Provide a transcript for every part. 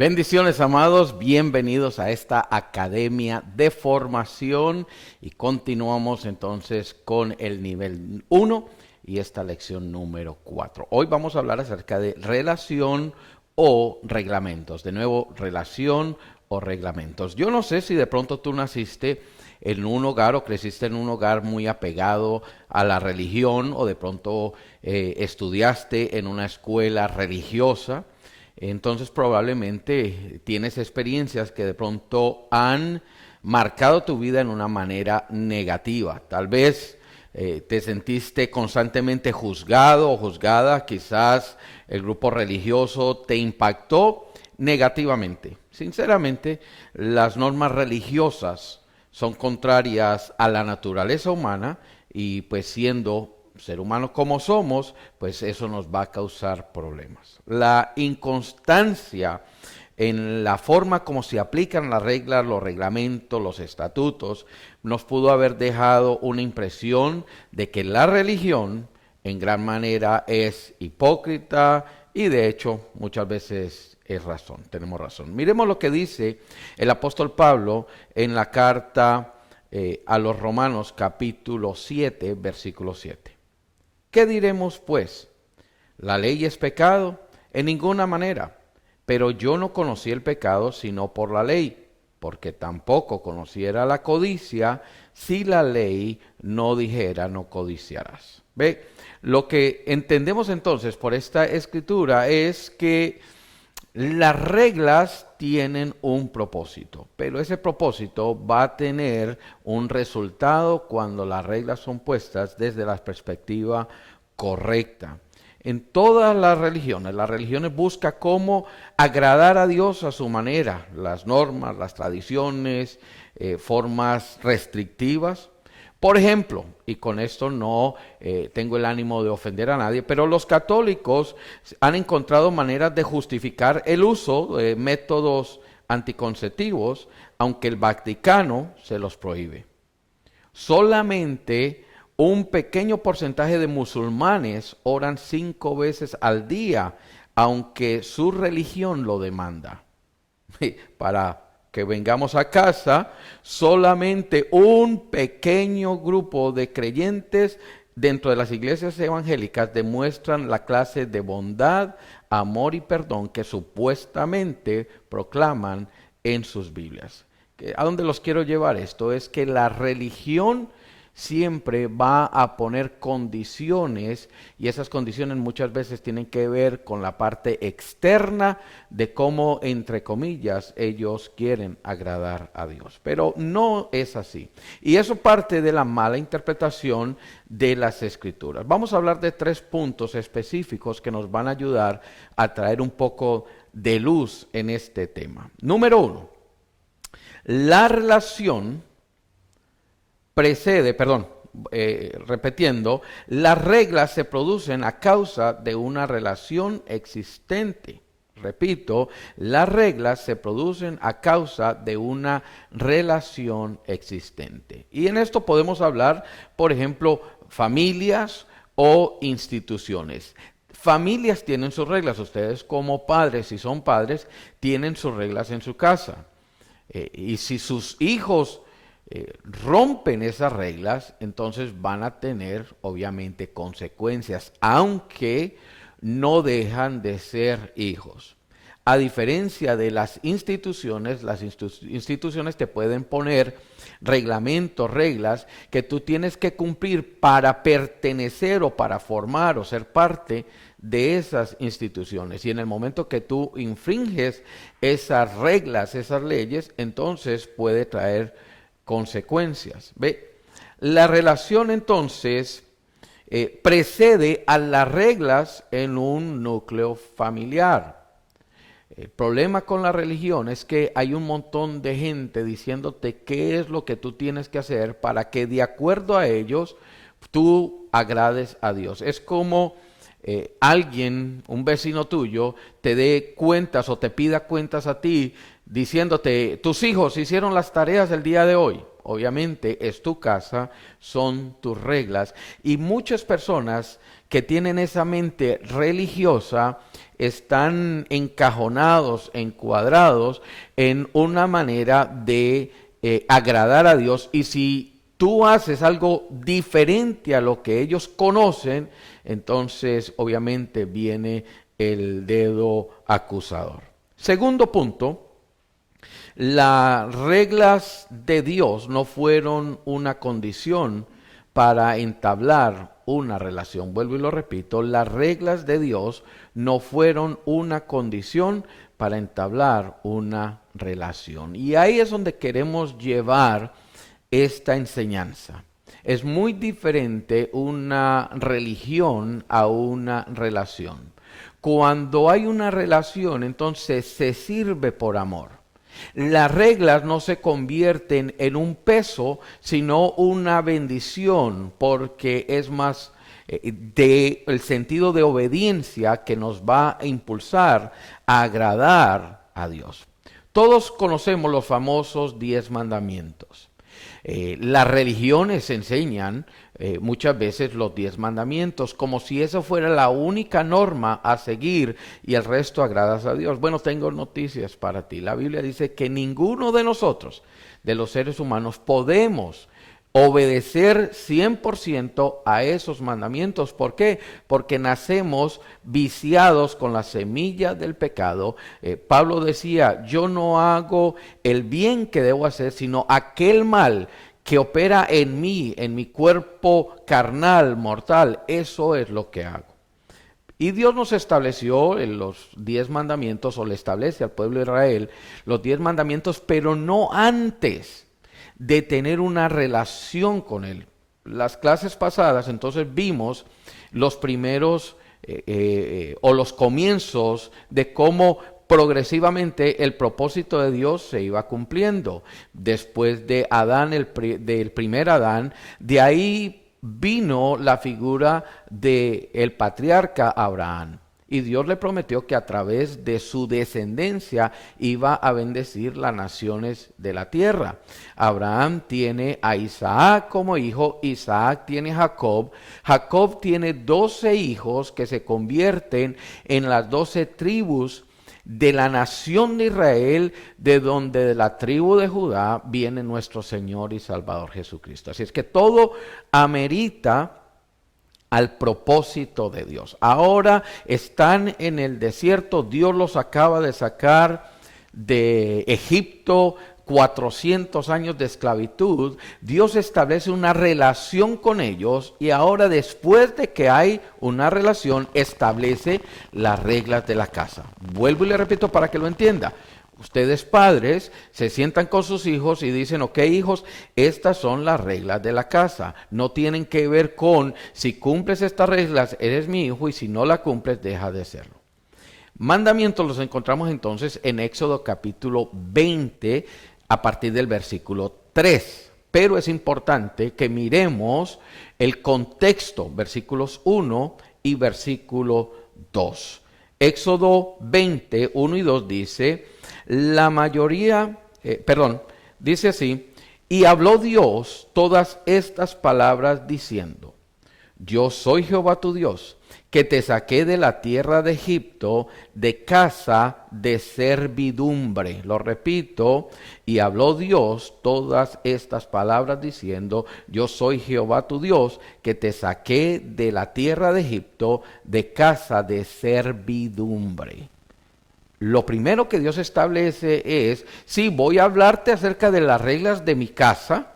Bendiciones, amados, bienvenidos a esta academia de formación y continuamos entonces con el nivel 1 y esta lección número 4. Hoy vamos a hablar acerca de relación o reglamentos. De nuevo, relación o reglamentos. Yo no sé si de pronto tú naciste en un hogar o creciste en un hogar muy apegado a la religión o de pronto estudiaste en una escuela religiosa. Entonces probablemente tienes experiencias que de pronto han marcado tu vida en una manera negativa. Tal vez te sentiste constantemente juzgado o juzgada, quizás el grupo religioso te impactó negativamente. Sinceramente, las normas religiosas son contrarias a la naturaleza humana y pues siendo ser humanos como somos, pues eso nos va a causar problemas. La inconstancia en la forma como se aplican las reglas, los reglamentos, los estatutos, nos pudo haber dejado una impresión de que la religión en gran manera es hipócrita y de hecho muchas veces es razón, tenemos razón. Miremos lo que dice el apóstol Pablo en la carta a los Romanos capítulo 7, versículo 7. ¿Qué diremos pues? ¿La ley es pecado? En ninguna manera. Pero yo no conocí el pecado sino por la ley, porque tampoco conociera la codicia si la ley no dijera no codiciarás. ¿Ve? Lo que entendemos entonces por esta escritura es que las reglas tienen un propósito, pero ese propósito va a tener un resultado cuando las reglas son puestas desde la perspectiva correcta. En todas las religiones buscan cómo agradar a Dios a su manera, las normas, las tradiciones, formas restrictivas. Por ejemplo, y con esto no tengo el ánimo de ofender a nadie, pero los católicos han encontrado maneras de justificar el uso de métodos anticonceptivos, aunque el Vaticano se los prohíbe. Solamente un pequeño porcentaje de musulmanes oran 5 veces al día, aunque su religión lo demanda. Para que vengamos a casa, solamente un pequeño grupo de creyentes dentro de las iglesias evangélicas demuestran la clase de bondad, amor y perdón que supuestamente proclaman en sus Biblias. ¿A dónde los quiero llevar esto? Es que la religión siempre va a poner condiciones y esas condiciones muchas veces tienen que ver con la parte externa de cómo, entre comillas, ellos quieren agradar a Dios. Pero no es así. Y eso parte de la mala interpretación de las Escrituras. Vamos a hablar de 3 puntos específicos que nos van a ayudar a traer un poco de luz en este tema. Número 1, la relación repitiendo, las reglas se producen a causa de una relación existente. Repito, las reglas se producen a causa de una relación existente. Y en esto podemos hablar, por ejemplo, familias o instituciones. Familias tienen sus reglas. Ustedes como padres, si son padres, tienen sus reglas en su casa. Y si sus hijos rompen esas reglas, entonces van a tener obviamente consecuencias, aunque no dejan de ser hijos. A diferencia de las instituciones te pueden poner reglamentos, reglas que tú tienes que cumplir para pertenecer o para formar o ser parte de esas instituciones. Y en el momento que tú infringes esas reglas, esas leyes, entonces puede traer consecuencias. ¿Ve? La relación entonces precede a las reglas en un núcleo familiar. El problema con la religión es que hay un montón de gente diciéndote qué es lo que tú tienes que hacer para que de acuerdo a ellos tú agrades a Dios. Es como alguien, un vecino tuyo, te dé cuentas o te pida cuentas a ti diciéndote, tus hijos hicieron las tareas del día de hoy. obviamente, es tu casa, son tus reglas. Y muchas personas que tienen esa mente religiosa están encajonados, encuadrados en una manera de agradar a Dios. Y si tú haces algo diferente a lo que ellos conocen, entonces obviamente viene el dedo acusador. Segundo punto, las reglas de Dios no fueron una condición para entablar una relación. Vuelvo y lo repito, las reglas de Dios no fueron una condición para entablar una relación. Y ahí es donde queremos llevar esta enseñanza. Es muy diferente una religión a una relación. Cuando hay una relación, entonces se sirve por amor. Las reglas no se convierten en un peso, sino una bendición, porque es más el sentido de obediencia que nos va a impulsar a agradar a Dios. Todos conocemos los famosos 10 mandamientos. Las religiones enseñan muchas veces los 10 mandamientos como si eso fuera la única norma a seguir y el resto agradas a Dios. Bueno, tengo noticias para ti. La Biblia dice que ninguno de nosotros, de los seres humanos, podemos obedecer 100% a esos mandamientos. ¿Por qué? Porque nacemos viciados con la semilla del pecado. Pablo decía, yo no hago el bien que debo hacer, sino aquel mal que opera en mí, en mi cuerpo carnal, mortal. Eso es lo que hago. Y Dios nos estableció en los 10 mandamientos, o le establece al pueblo de Israel los 10 mandamientos, pero no antes de tener una relación con Él. Las clases pasadas entonces vimos los primeros o los comienzos de cómo progresivamente el propósito de Dios se iba cumpliendo. Después de Adán, del primer Adán, de ahí vino la figura del patriarca Abraham. Y Dios le prometió que a través de su descendencia iba a bendecir las naciones de la tierra. Abraham tiene a Isaac como hijo, Isaac tiene a Jacob. Jacob tiene 12 hijos que se convierten en las 12 tribus de la nación de Israel, de donde de la tribu de Judá viene nuestro Señor y Salvador Jesucristo. Así es que todo amerita al propósito de Dios. Ahora están en el desierto, Dios los acaba de sacar de Egipto, 400 años de esclavitud. Dios establece una relación con ellos y ahora, después de que hay una relación, establece las reglas de la casa. Vuelvo y le repito para que lo entienda. Ustedes padres se sientan con sus hijos y dicen, ok hijos, estas son las reglas de la casa. No tienen que ver con si cumples estas reglas, eres mi hijo, y si no la cumples, deja de serlo. Mandamientos los encontramos entonces en Éxodo capítulo 20 a partir del versículo 3. Pero es importante que miremos el contexto, versículos 1 y versículo 2. Éxodo 20, 1 y 2 dice, dice así, y habló Dios todas estas palabras diciendo, yo soy Jehová tu Dios, que te saqué de la tierra de Egipto, de casa de servidumbre. Lo repito, y habló Dios todas estas palabras diciendo, yo soy Jehová tu Dios, que te saqué de la tierra de Egipto, de casa de servidumbre. Lo primero que Dios establece es, sí, voy a hablarte acerca de las reglas de mi casa,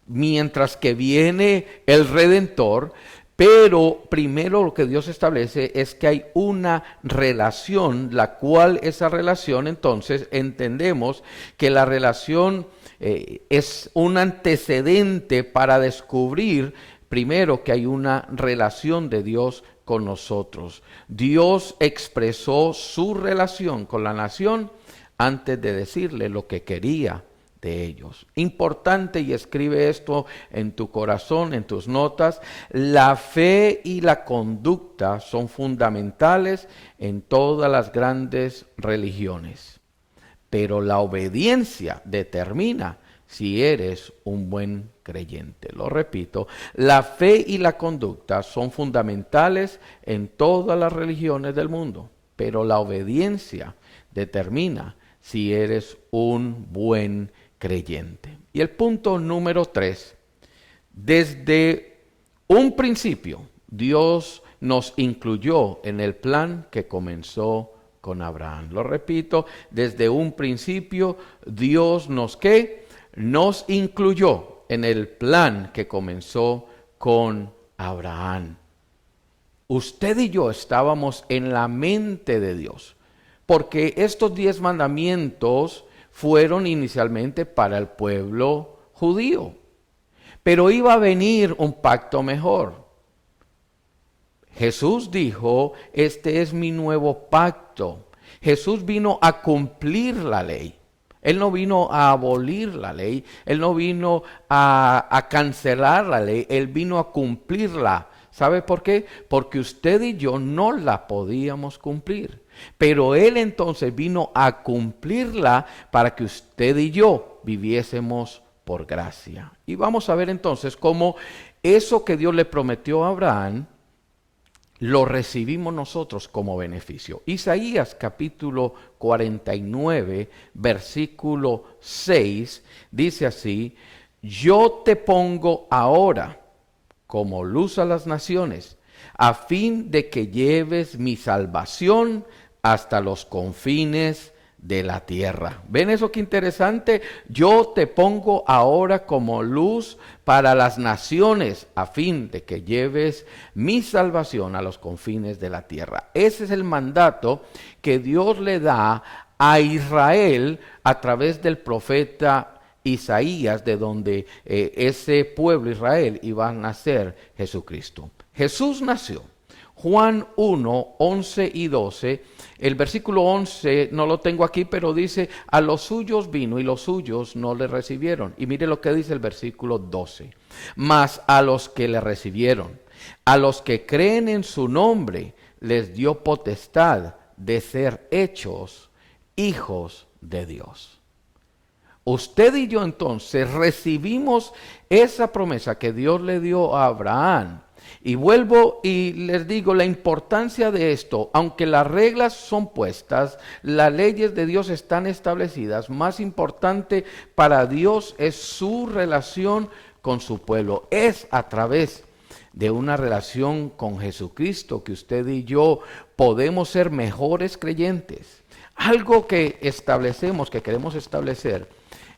mientras que viene el Redentor. Pero primero lo que Dios establece es que hay una relación, la cual esa relación, entonces entendemos que la relación es un antecedente para descubrir primero que hay una relación de Dios con nosotros. Dios expresó su relación con la nación antes de decirle lo que quería de ellos. Importante, y escribe esto en tu corazón, en tus notas, la fe y la conducta son fundamentales en todas las grandes religiones, pero la obediencia determina si eres un buen creyente. Lo repito, la fe y la conducta son fundamentales en todas las religiones del mundo, pero la obediencia determina si eres un buen creyente. Y el punto número 3, desde un principio, Dios nos incluyó en el plan que comenzó con Abraham. Lo repito, desde un principio, Dios nos incluyó en el plan que comenzó con Abraham. Usted y yo estábamos en la mente de Dios, porque estos 10 mandamientos fueron inicialmente para el pueblo judío, pero iba a venir un pacto mejor. Jesús dijo, este es mi nuevo pacto. Jesús vino a cumplir la ley. Él no vino a abolir la ley, Él no vino a cancelar la ley, Él vino a cumplirla. ¿Sabe por qué? Porque usted y yo no la podíamos cumplir. Pero Él entonces vino a cumplirla para que usted y yo viviésemos por gracia. Y vamos a ver entonces cómo eso que Dios le prometió a Abraham, lo recibimos nosotros como beneficio. Isaías capítulo 49, versículo 6, dice así, yo te pongo ahora como luz a las naciones, a fin de que lleves mi salvación hasta los confines de la tierra. ¿Ven eso qué interesante? Yo te pongo ahora como luz para las naciones, a fin de que lleves mi salvación a los confines de la tierra. Ese es el mandato que Dios le da a Israel a través del profeta Isaías, de donde ese pueblo Israel iba a nacer Jesucristo. Jesús nació. Juan 1, 11 y 12, el versículo 11 no lo tengo aquí, pero dice, a los suyos vino y los suyos no le recibieron. Y mire lo que dice el versículo 12, mas a los que le recibieron, a los que creen en su nombre, les dio potestad de ser hechos hijos de Dios. Usted y yo entonces recibimos esa promesa que Dios le dio a Abraham. Y vuelvo y les digo la importancia de esto. Aunque las reglas son puestas, las leyes de Dios están establecidas, más importante para Dios es su relación con su pueblo. Es a través de una relación con Jesucristo que usted y yo podemos ser mejores creyentes. Algo que establecemos, que queremos establecer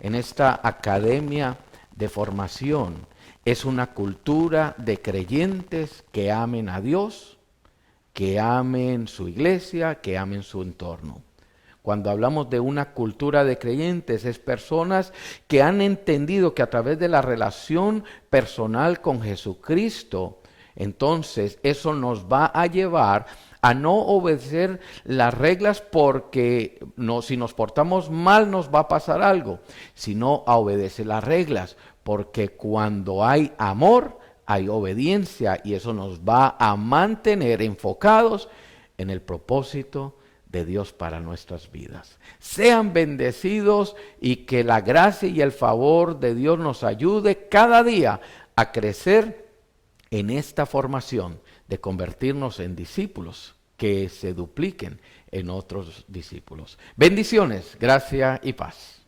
en esta academia de formación, es una cultura de creyentes que amen a Dios, que amen su iglesia, que amen su entorno. Cuando hablamos de una cultura de creyentes, es personas que han entendido que a través de la relación personal con Jesucristo, entonces eso nos va a llevar a no obedecer las reglas porque si nos portamos mal nos va a pasar algo, sino a obedecer las reglas. Porque cuando hay amor, hay obediencia y eso nos va a mantener enfocados en el propósito de Dios para nuestras vidas. Sean bendecidos y que la gracia y el favor de Dios nos ayude cada día a crecer en esta formación de convertirnos en discípulos que se dupliquen en otros discípulos. Bendiciones, gracia y paz.